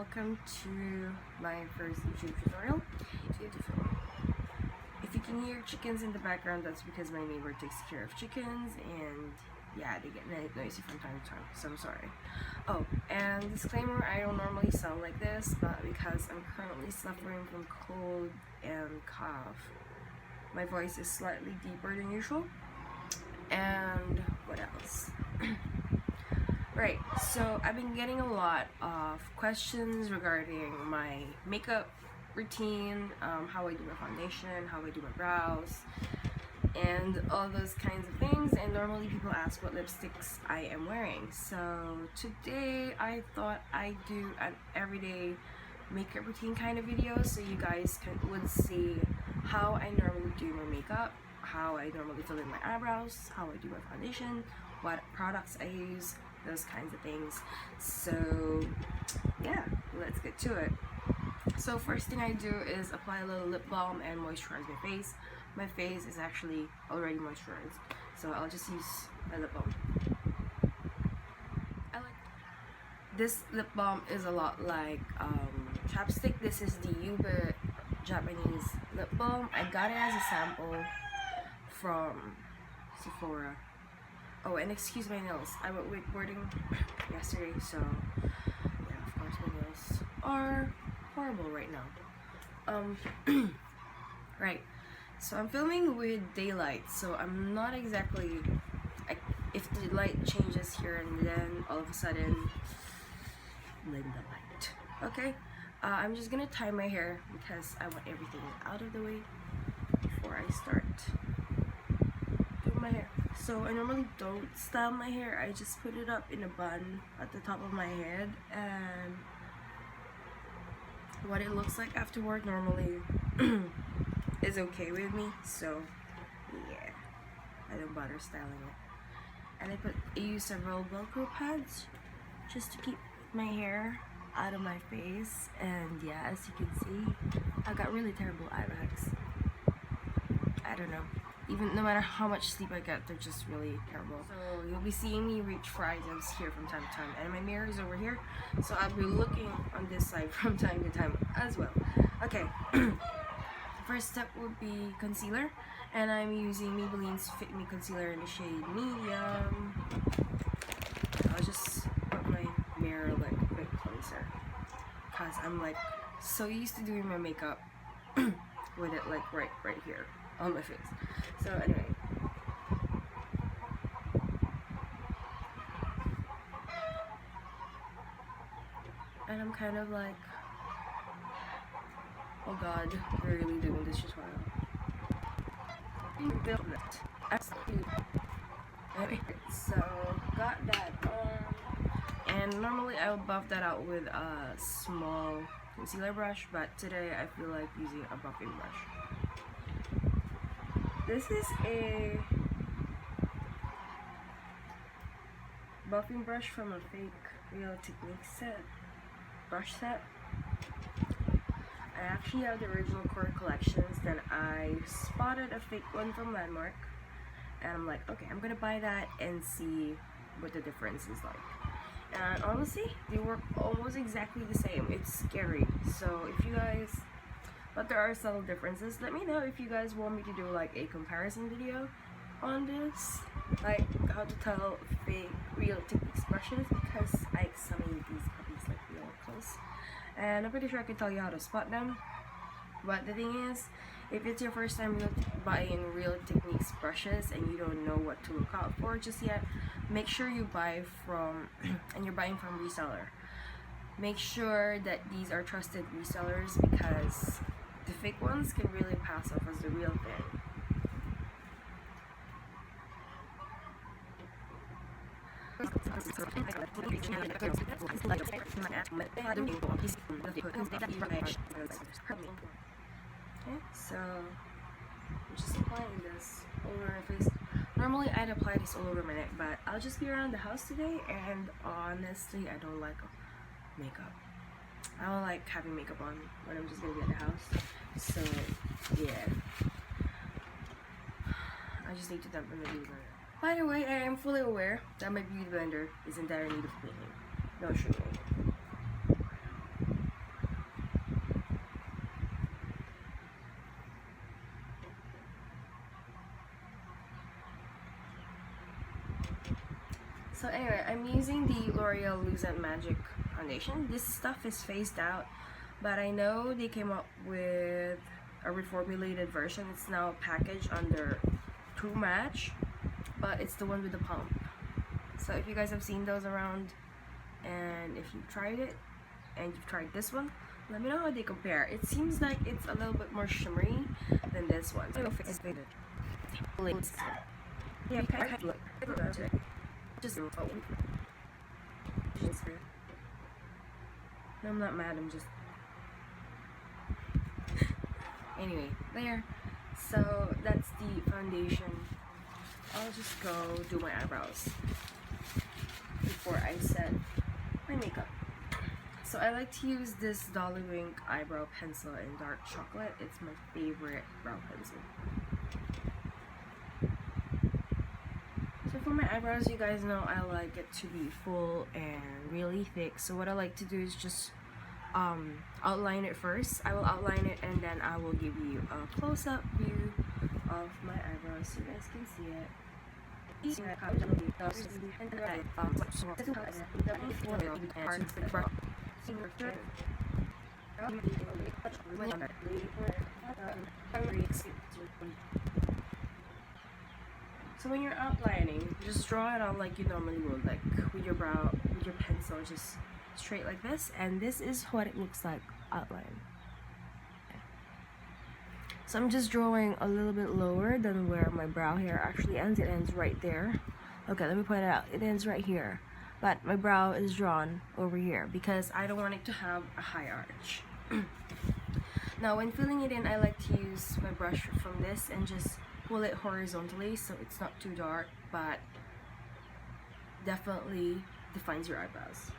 welcome to my first YouTube tutorial. If you can hear chickens in the background, that's because my neighbor takes care of chickens, and yeah, they get noisy from time to time, so I'm sorry. Oh, and disclaimer, I don't normally sound like this, but because I'm currently suffering from cold and cough, my voice is slightly deeper than usual. And what else? Right, so I've been getting a lot of questions regarding my makeup routine, how I do my foundation, how I do my brows, and all those kinds of things. And normally people ask what lipsticks I am wearing. So today I thought I'd do an everyday makeup routine kind of video, so you guys would see how I normally do my makeup, how I normally fill in my eyebrows, how I do my foundation, what products I use, those kinds of things. So yeah, let's get to it. So first thing I do is apply a little lip balm and moisturize my face. My face is actually already moisturized, so I'll just use my lip balm. This lip balm is a lot like chapstick. This is the Yuba Japanese lip balm. I got it as a sample from Sephora. Oh, and excuse my nails. I went wakeboarding yesterday, so yeah, of course my nails are horrible right now. Right. So I'm filming with daylight, so I'm not exactly. If the light changes here and then all of a sudden, blame the light. Okay. I'm just gonna tie my hair because I want everything out of the way before I start doing my hair. So I normally don't style my hair, I just put it up in a bun at the top of my head, and what it looks like afterward normally is okay with me, so yeah, I don't bother styling it. And I use several Velcro pads just to keep my hair out of my face, and yeah, as you can see, I got really terrible eye bags. I don't know. Even no matter how much sleep I get, they're just really terrible. So you'll be seeing me reach for items here from time to time, and my mirror is over here, so I'll be looking on this side from time to time as well. Okay, the first step would be concealer, and I'm using Maybelline's Fit Me Concealer in the shade Medium. I'll just put my mirror like a bit closer, because I'm like so used to doing my makeup with it like right here on my face. So anyway, and I'm kind of like, oh god, we're really doing this tutorial. Okay, so got that on, and normally I would buff that out with a small concealer brush, but today I feel like using a buffing brush. This is a buffing brush from a fake Real Techniques brush set. I actually have the original core collections, then I spotted a fake one from Landmark, and I'm like, okay, I'm gonna buy that and see what the difference is like. And honestly, they work almost exactly the same. It's scary. So if you guys, but there are subtle differences. Let me know if you guys want me to do like a comparison video on this, like how to tell fake Real Techniques brushes, because I examined these puppies like real close, and I'm pretty sure I can tell you how to spot them. But the thing is, if it's your first time buying Real Techniques brushes and you don't know what to look out for just yet, make sure you buy from and you're buying from reseller. Make sure that these are trusted resellers, because the fake ones can really pass off as the real thing. Okay, so I'm just applying this all over my face. Normally I'd apply this all over my neck, but I'll just be around the house today, and honestly I don't like makeup. I don't like having makeup on when I'm just gonna be at the house. So yeah, I just need to dump in the beauty blender. By the way, I am fully aware that my beauty blender is in dire need of cleaning. No sugar. So anyway, I'm using the L'Oreal Lucent Magique foundation. This stuff is phased out, but I know they came up with a reformulated version. It's now packaged under True Match, but it's the one with the pump. So if you guys have seen those around, and if you've tried it and you've tried this one, let me know how they compare. It seems like it's a little bit more shimmery than this one. So it's good. Yeah, look. Just no, I'm not mad, I'm just anyway, there. So that's the foundation. I'll just go do my eyebrows before I set my makeup. So I like to use this Dollywink eyebrow pencil in dark chocolate. It's my favorite brow pencil. So for my eyebrows, you guys know I like it to be full and really thick. So what I like to do is just outline it first. I will outline it and then I will give you a close-up view of my eyebrows so you guys can see it. So when you're outlining, just draw it out like you normally would, like with your brow, with your pencil, just straight like this, and this is what it looks like outlined. So I'm just drawing a little bit lower than where my brow hair actually ends. It ends right there. Okay, let me point it out. It ends right here, but my brow is drawn over here because I don't want it to have a high arch. Now when filling it in, I like to use my brush from this and just pull it horizontally so it's not too dark, but definitely defines your eyebrows.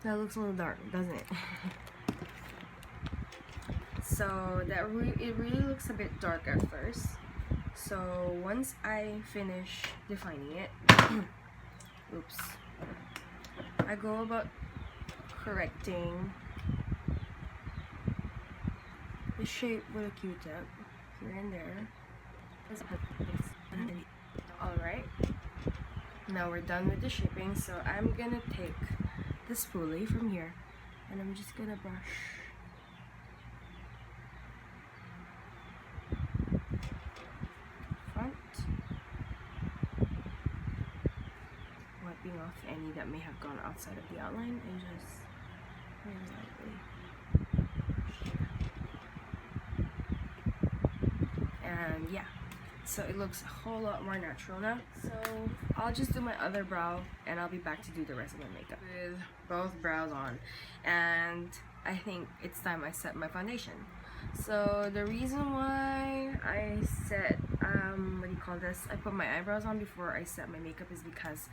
That looks a little dark, doesn't it? So that it really looks a bit dark at first. So once I finish defining it, oops, I go about correcting the shape with a Q-tip here and there. Alright, now we're done with the shaping, so I'm gonna take the spoolie from here and I'm just gonna brush front, wiping off any that may have gone outside of the outline, and just very lightly. And yeah, so it looks a whole lot more natural now. So I'll just do my other brow and I'll be back to do the rest of my makeup with both brows on, and I think it's time I set my foundation. So the reason why I set what do you call this, I put my eyebrows on before I set my makeup is because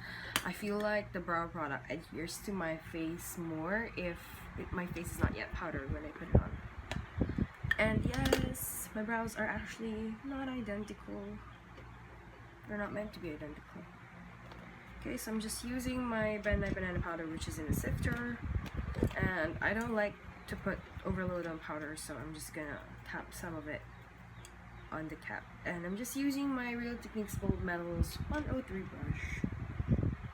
I feel like the brow product adheres to my face more if my face is not yet powdered when I put it on. And yes, my brows are actually not identical. They're not meant to be identical. Okay, so I'm just using my Nye Banana Powder, which is in a sifter, and I don't like to put overload on powder, so I'm just gonna tap some of it on the cap. And I'm just using my Real Techniques Bold Metals 103 brush,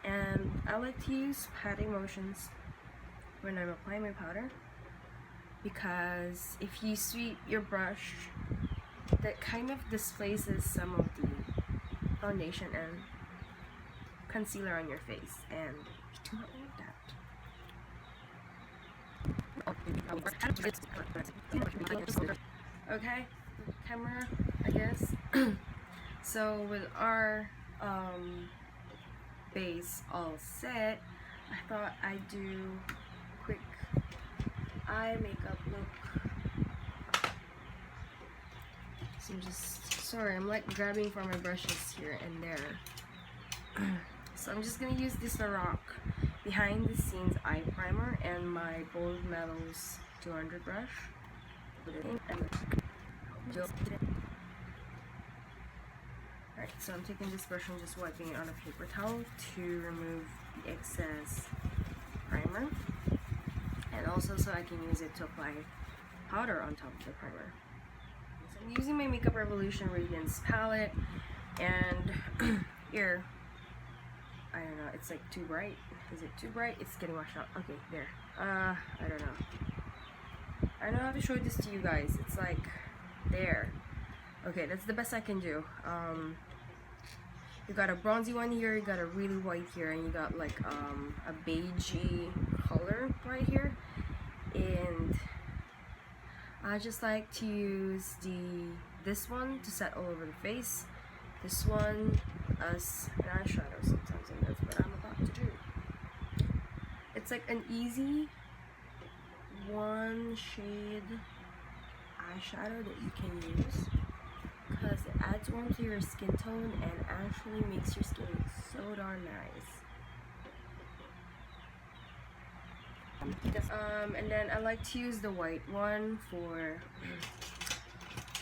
and I like to use patting motions when I'm applying my powder, because if you sweep your brush, that kind of displaces some of the foundation and concealer on your face, and you do not want that. Okay, camera, I guess. So with our base all set, I thought I'd do quick eye makeup look. So I'm just, sorry, I'm like grabbing for my brushes here and there. So I'm just gonna use this Lorac behind the scenes eye primer and my Bold Metals 200 brush. Alright, so I'm taking this brush and just wiping it on a paper towel to remove the excess primer. and also so I can use it to apply powder on top of the primer. So I'm using my Makeup Revolution Radiance palette, and here, I don't know, it's like too bright. Is it too bright? It's getting washed out. Okay, there. I don't know. I don't know how to show this to you guys. It's like there. Okay, that's the best I can do. You got a bronzy one here, you got a really white here, and you got like a beigey color right here. And I just like to use this one to set all over the face. This one as an eyeshadow sometimes, and that's what I'm about to do. It's like an easy one shade eyeshadow that you can use because it adds warmth to your skin tone and actually makes your skin look so darn nice. And then I like to use the white one for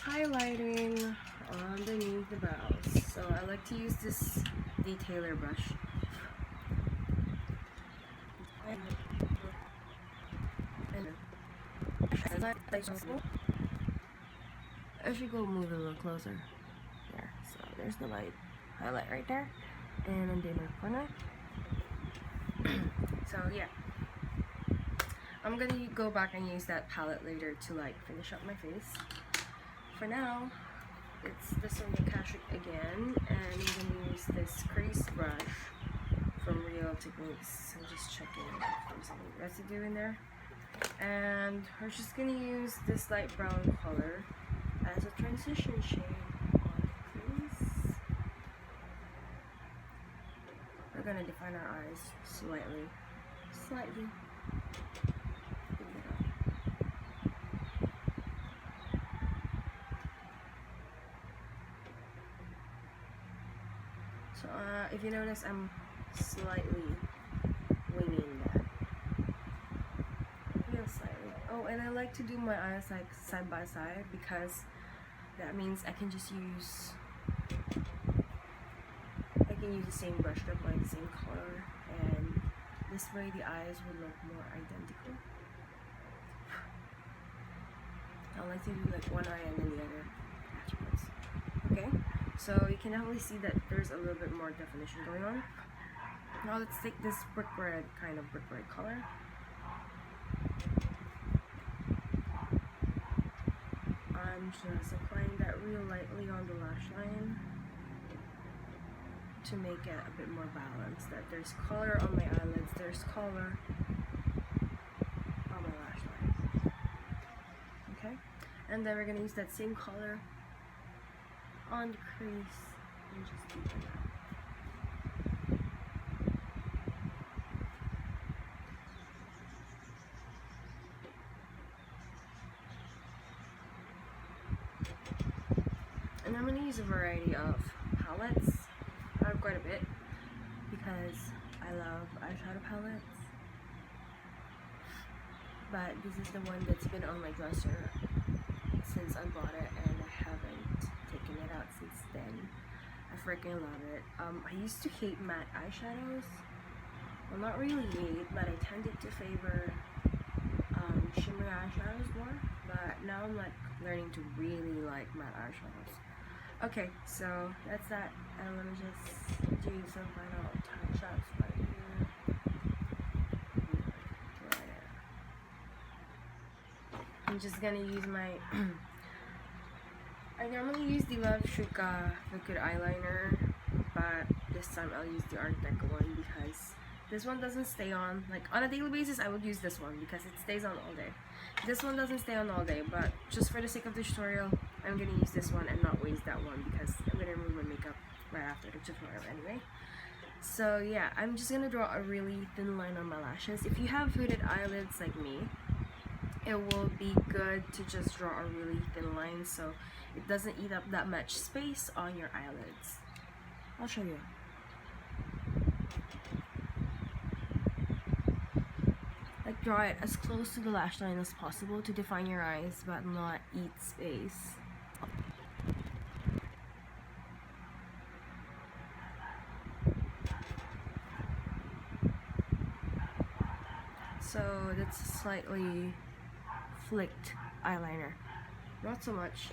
highlighting underneath the brows. So I like to use this detailer brush. I should go move it a little closer. There, so there's the light highlight right there, and on the inner corner. So yeah, I'm gonna go back and use that palette later to like finish up my face. For now, it's this one, the Cashic again, and I'm gonna use this crease brush from Real Techniques. I'm just checking if there's any residue in there. And we're just gonna use this light brown color as a transition shade on the crease. We're gonna define our eyes slightly. So if you notice, I'm slightly winging that. Slightly. Oh, and I like to do my eyes like side by side because that means I can just use the same brush to apply the same color, and this way the eyes would look more identical. I like to do like one eye and then the other afterwards. Okay, so you can definitely see that there's a little bit more definition going on. Now let's take this brick red color. I'm just applying that real lightly on the lash line to make it a bit more balanced. That there's color on my eyelids, there's color on my lash line. Okay? And then we're going to use that same color on the crease and just deepen that. And I'm going to use a variety of palettes. I have quite a bit because I love eyeshadow palettes. But this is the one that's been on my dresser since I bought it, and I haven't taken it out since then. I freaking love it. I used to hate matte eyeshadows. Well, not really hate, but I tended to favor shimmery eyeshadows more. But now I'm like learning to really like matte eyeshadows. Okay, so that's that, and let me just do some final touch-ups right here. I'm just gonna use my I normally use the Love Shuka liquid eyeliner, but this time I'll use the Art Deco one because this one doesn't stay on. Like on a daily basis, I would use this one because it stays on all day. This one doesn't stay on all day, but just for the sake of the tutorial, I'm gonna use this one and not waste that one because I'm gonna remove my makeup right after the tutorial anyway. So yeah, I'm just gonna draw a really thin line on my lashes. If you have hooded eyelids like me, it will be good to just draw a really thin line so it doesn't eat up that much space on your eyelids. I'll show you. Like draw it as close to the lash line as possible to define your eyes but not eat space. So that's a slightly flicked eyeliner. Not so much.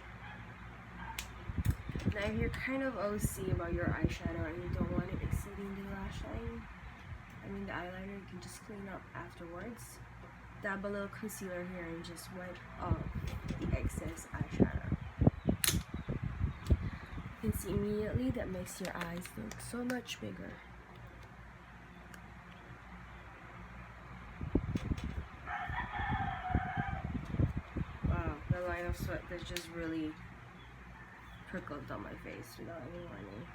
Now if you're kind of OC about your eyeshadow and you don't want it exceeding the lash line, the eyeliner, you can just clean up afterwards. Dab a little concealer here and just wipe off the excess eyeshadow. You can see immediately that makes your eyes look so much bigger. Wow, the line of sweat that just really trickled down my face without any warning.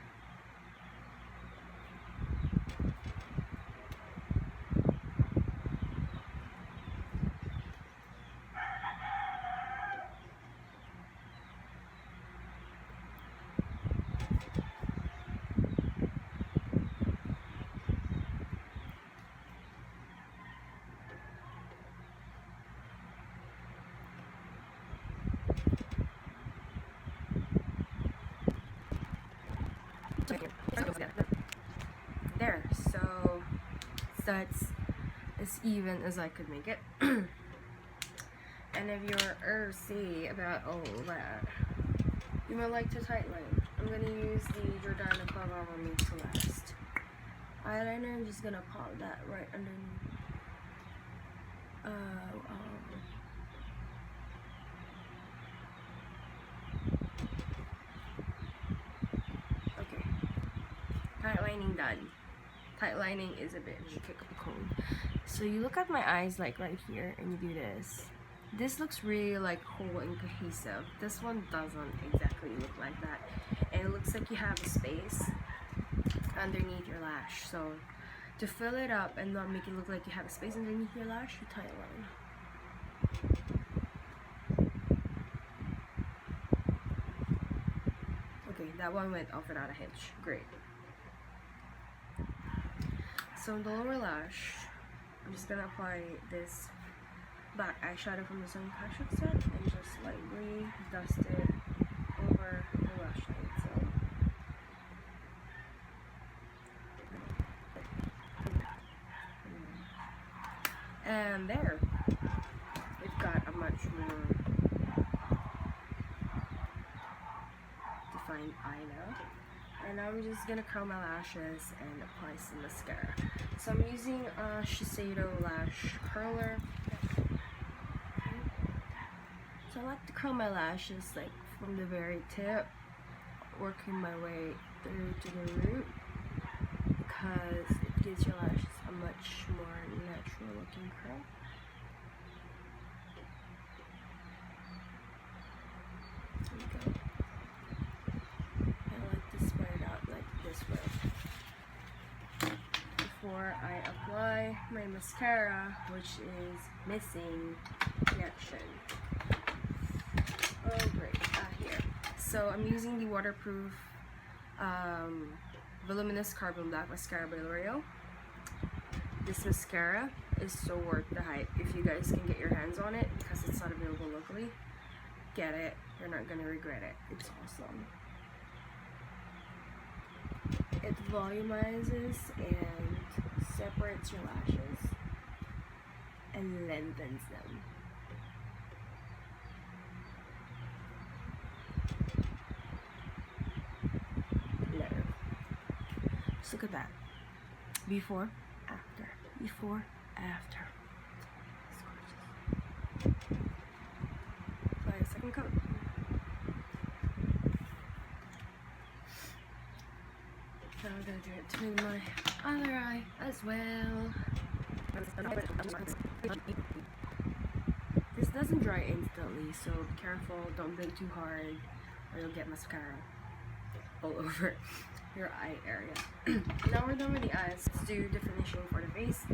There, so that's as even as I could make it. And if you're earthy about all that, you might like to tightline. I'm going to use the Jordana Club Hour Make to Last eyeliner. I'm just going to pop that right underneath. Okay. Tightlining done. Tightlining is a bit of a kick up the cone. So you look at my eyes like right here and you do this. This looks really like whole and cohesive. This one doesn't exactly look like that. And it looks like you have a space underneath your lash. So to fill it up and not make it look like you have a space underneath your lash, you tightline. Okay, that one went off without a hitch. Great. So in the lower lash, I'm just gonna apply this black eyeshadow from the Sun Passion set and just lightly dust it over the lash line. So and there, we've got a much more defined eye now. And I'm just gonna curl my lashes and apply some mascara. So I'm using a Shiseido lash curler. So I like to curl my lashes like from the very tip, working my way through to the root, because it gives your lashes a much more natural looking curl. There we go. Before I apply my mascara, which is missing reaction. Oh great, here. So I'm using the waterproof Voluminous Carbon Black Mascara by L'Oreal. This mascara is so worth the hype. If you guys can get your hands on it, because it's not available locally, get it. You're not gonna regret it. It's awesome. It volumizes and separates your lashes and lengthens them. There. Just look at that. Before, after. Before, after. It's gorgeous. Apply a second coat. Now I'm gonna do it to my other eye as well. This doesn't dry instantly, so be careful, don't blink too hard or you'll get mascara all over your eye area. Now we're done with the eyes. Let's do definition for the face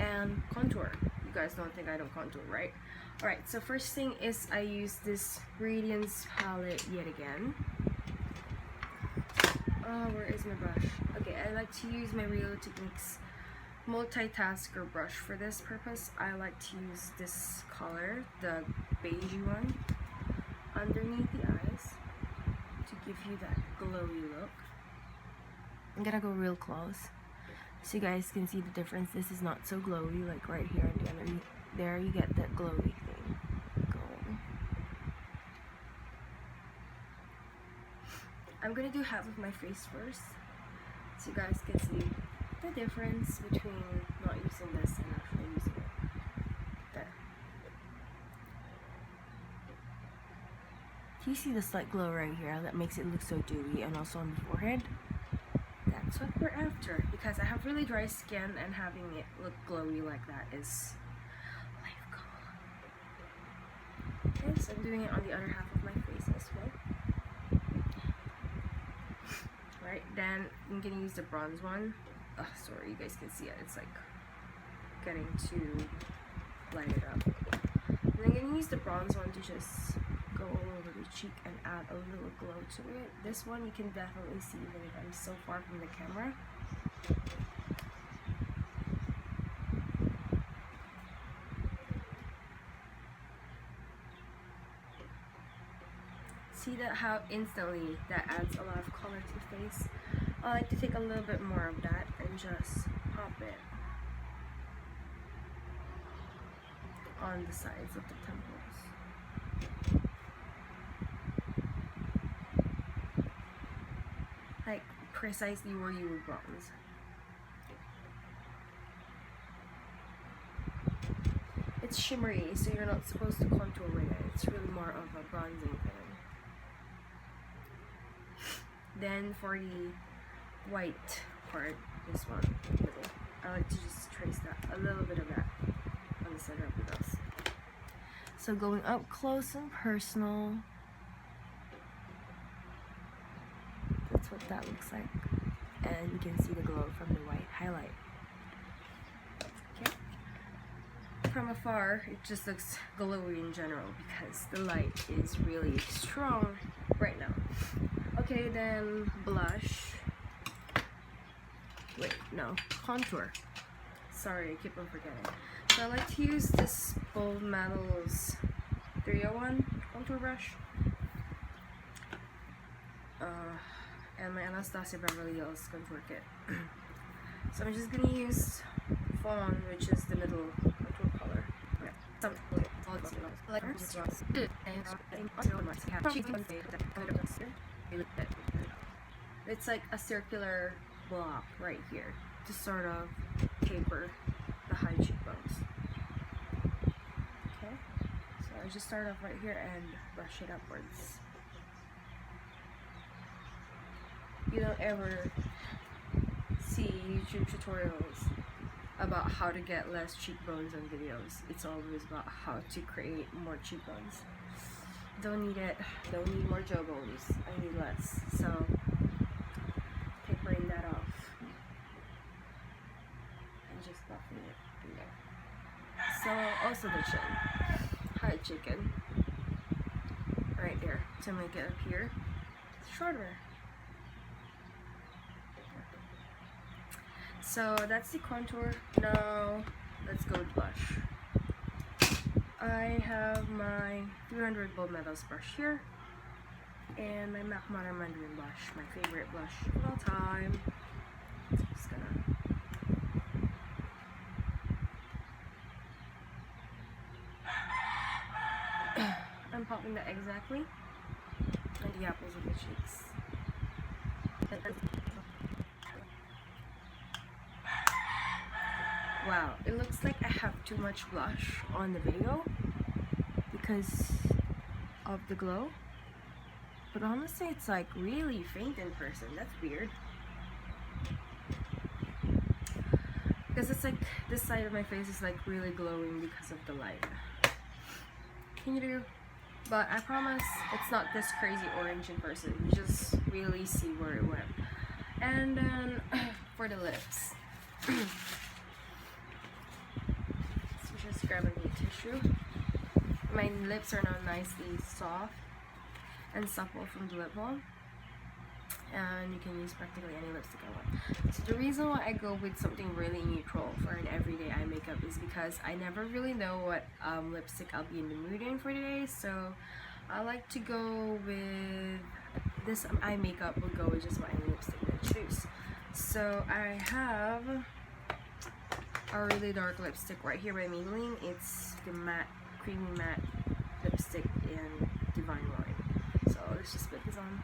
and contour. You guys don't think I don't contour, right? Alright, so first thing is I use this Radiance palette yet again. Where is my brush? Okay, I like to use my Real Techniques multitasker brush for this purpose. I like to use this color, the beigey one, underneath the eyes to give you that glowy look. I'm gonna go real close So you guys can see the difference. This is not so glowy, like right here on the other. There you get that glowy thing going. I'm gonna do half of my face first, so you guys can see the difference between not using this and actually using it. There. Do you see the slight glow right here that makes it look so dewy, and also on the forehead? That's what we're after, because I have really dry skin and having it look glowy like that is life goal. Okay, so I'm doing it on the other half of my face as well. Right, then I'm gonna use the bronze one. Oh, sorry, you guys can see it. It's like getting to light it up. And I'm gonna use the bronze one to just go all over the cheek and add a little glow to it. This one you can definitely see even if I'm so far from the camera. See that how instantly that adds a lot of color to the face. I like to take a little bit more of that and just pop it on the sides of the temples. Like precisely where you would bronze. It's shimmery, so you're not supposed to contour with it. It's really more of a bronzing thing. Then for the white part, this one, I like to just trace that, a little bit of that on the center of the nose. So going up close and personal, that's what that looks like. And you can see the glow from the white highlight. Okay. From afar, it just looks glowy in general because the light is really strong right now. Okay, then blush. Wait, no, contour. Sorry, I keep on forgetting. So I like to use this Bold Metals 301 contour brush. And my Anastasia Beverly Hills contour kit. So I'm just gonna use Fawn, which is the middle contour color. It's like a circular block right here to sort of taper the high cheekbones. Okay, so I just start off right here and brush it upwards. You don't ever see YouTube tutorials about how to get less cheekbones on videos. It's always about how to create more cheekbones. Don't need it. Don't need more jawbones. I need less. So tapering that off and just buffing it through there. So also the chin, high chicken, right there to make it appear shorter. So that's the contour. Now let's go with blush. I have my 300 Bold Metals brush here and my MAC Modern Mandarin blush, my favorite blush of all time. Just gonna I'm popping that exactly on the apples of the cheeks. Wow, it looks like I have too much blush on the video because of the glow. But honestly, it's like really faint in person. That's weird. Because it's like this side of my face is like really glowing because of the light. Can you do? But I promise it's not this crazy orange in person. You just really see where it went. And then for the lips. Just grab a new tissue. My lips are now nicely soft and supple from the lip balm, and you can use practically any lipstick I want. So the reason why I go with something really neutral for an everyday eye makeup is because I never really know what lipstick I'll be in the mood in for today, so I like to go with this eye makeup will go with just about any lipstick that I choose. So I have a really dark lipstick right here by Maybelline. It's the matte, creamy matte lipstick in Divine Wine. So let's just put this on.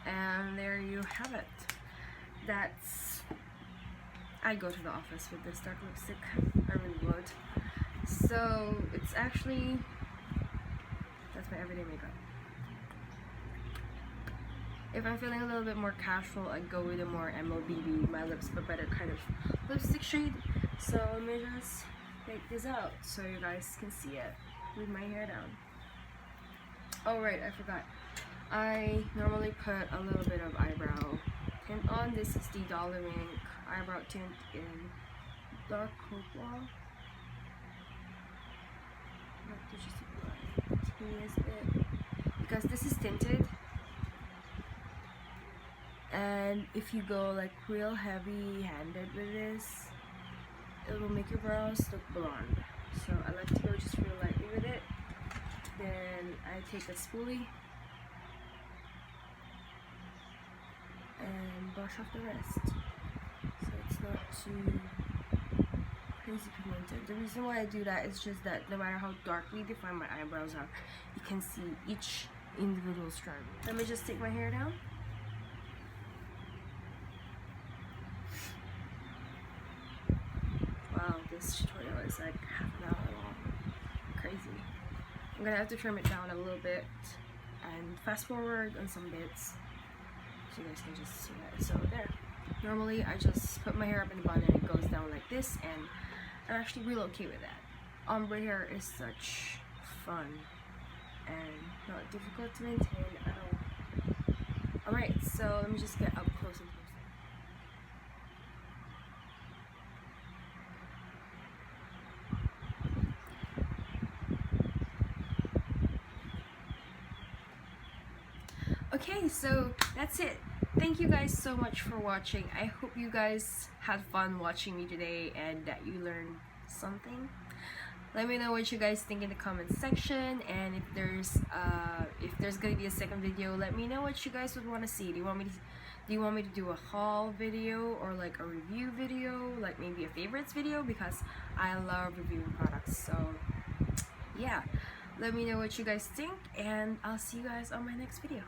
And there you have it. I go to the office with this dark lipstick. I really would. So it's actually, that's my everyday makeup. If I'm feeling a little bit more casual, I go with a more MLBB, my lips but better kind of lipstick shade. So let me just take this out so you guys can see it with my hair down. Oh right, I forgot. I normally put a little bit of eyebrow tint on. This is the Dollywink eyebrow tint in dark cobalt. Not to just the teeniest bit, because this is tinted, and if you go like real heavy handed with this, it will make your brows look blonde. So I like to go just real lightly with it. Then I take a spoolie and brush off the rest, so it's not too crazy pigmented. The reason why I do that is just that no matter how darkly defined my eyebrows are, you can see each individual strand. Let me just take my hair down. Wow, this tutorial is like half an hour long. Crazy. I'm gonna have to trim it down a little bit and fast forward on some bits, so you guys can just see that. So there. Normally I just put my hair up in a bun and it goes down like this, and I'm actually really okay with that. Ombre hair is such fun and not difficult to maintain at all. Alright, so let me just get up close and closer. Okay, so that's it. Thank you guys so much for watching. I hope you guys had fun watching me today and that you learned something. Let me know what you guys think in the comment section, and if there's gonna be a second video, let me know what you guys would want to see. Do you want me to do a haul video or like a review video, like maybe a favorites video, because I love reviewing products. So yeah, let me know what you guys think, and I'll see you guys on my next video.